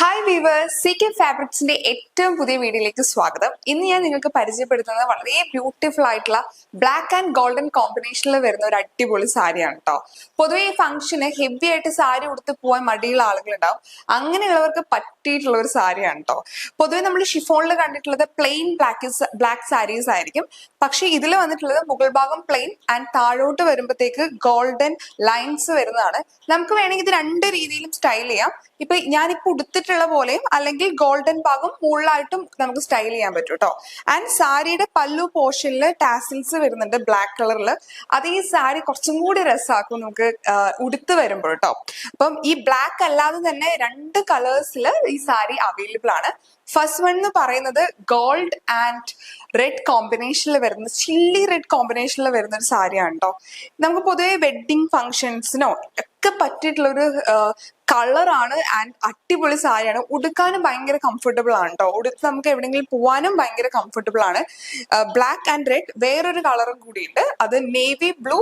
Hi weavers, C K ഫാബ്രിക്സിന്റെ ഏറ്റവും പുതിയ വീഡിയോയിലേക്ക് സ്വാഗതം. ഇന്ന് ഞാൻ നിങ്ങൾക്ക് പരിചയപ്പെടുത്തുന്നത് വളരെ ബ്യൂട്ടിഫുൾ ആയിട്ടുള്ള ബ്ലാക്ക് ആൻഡ് ഗോൾഡൻ കോമ്പിനേഷനിൽ വരുന്ന ഒരു അടിപൊളി സാരിയാണ് കേട്ടോ. പൊതുവെ ഈ ഫംഗ്ഷന് ഹെവി ആയിട്ട് സാരി ഉടുത്ത് പോകാൻ മടിയുള്ള ആളുകളുണ്ടാവും. അങ്ങനെയുള്ളവർക്ക് പറ്റിയിട്ടുള്ള ഒരു സാരിയാണ് കേട്ടോ. പൊതുവെ നമ്മൾ ഷിഫോണിൽ കണ്ടിട്ടുള്ളത് പ്ലെയിൻ ബ്ലാക്ക് സാരീസ് ആയിരിക്കും. പക്ഷെ ഇതിൽ വന്നിട്ടുള്ളത് മുകൾ ഭാഗം പ്ലെയിൻ ആൻഡ് താഴോട്ട് വരുമ്പോഴത്തേക്ക് ഗോൾഡൻ ലൈൻസ് വരുന്നതാണ്. നമുക്ക് വേണമെങ്കിൽ ഇത് രണ്ട് രീതിയിലും സ്റ്റൈൽ ചെയ്യാം. ഞാനിപ്പോ ഉടുത്തിട്ടുള്ള പോലെയും അല്ലെങ്കിൽ ഗോൾഡൻ ഭാഗം മുകളിലായിട്ടും നമുക്ക് സ്റ്റൈൽ ചെയ്യാൻ പറ്റും കേട്ടോ. ആൻഡ് സാരിയുടെ പല്ലു പോർഷനിൽ ടാസിൽസ് വരുന്നുണ്ട് ബ്ലാക്ക് കളറിൽ. അത് ഈ സാരി കുറച്ചും കൂടി രസമാക്കും നമുക്ക് ഉടുത്ത് വരുമ്പോൾ കേട്ടോ. അപ്പം ഈ ബ്ലാക്ക് അല്ലാതെ തന്നെ രണ്ട് കളേഴ്സിൽ ഈ സാരി അവൈലബിൾ ആണ്. ഫസ്റ്റ് വൺ എന്ന് പറയുന്നത് ഗോൾഡ് ആൻഡ് റെഡ് കോമ്പിനേഷനിൽ വരുന്ന ചില്ലി റെഡ് കോമ്പിനേഷനിൽ വരുന്ന ഒരു സാരിയാണ് കേട്ടോ. നമുക്ക് പൊതുവെ വെഡിങ് ഫംഗ്ഷൻസിനോ ഒക്കെ പറ്റിയിട്ടുള്ള ഒരു കളറാണ് ആൻഡ് അടിപൊളി സാരിയാണ്. ഉടുക്കാനും ഭയങ്കര കംഫർട്ടബിൾ ആണ് കേട്ടോ. ഉടുത്ത് നമുക്ക് എവിടെയെങ്കിലും പോവാനും ഭയങ്കര കംഫർട്ടബിൾ ആണ്. ബ്ലാക്ക് ആൻഡ് റെഡ് വേറൊരു കളറും കൂടിയുണ്ട്, അത് നേവി ബ്ലൂ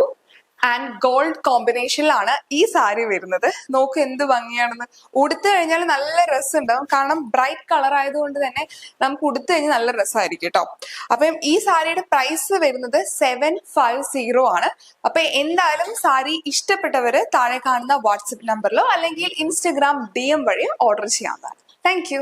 ആൻഡ് ഗോൾഡ് കോമ്പിനേഷനിലാണ് ഈ സാരി വരുന്നത്. നോക്ക് എന്ത് ഭംഗിയാണെന്ന്. ഉടുത്തു കഴിഞ്ഞാൽ നല്ല രസമുണ്ടാവും, കാരണം ബ്രൈറ്റ് കളർ ആയതുകൊണ്ട് തന്നെ നമുക്ക് ഉടുത്തു കഴിഞ്ഞാൽ നല്ല രസമായിരിക്കും കേട്ടോ. അപ്പം ഈ സാരിയുടെ പ്രൈസ് വരുന്നത് 750 ആണ്. അപ്പൊ എന്തായാലും സാരി ഇഷ്ടപ്പെട്ടവര് താഴെ കാണുന്ന വാട്സപ്പ് നമ്പറിലോ അല്ലെങ്കിൽ ഇൻസ്റ്റഗ്രാം DM വഴി ഓർഡർ ചെയ്യാവുന്നതാണ്. Thank you.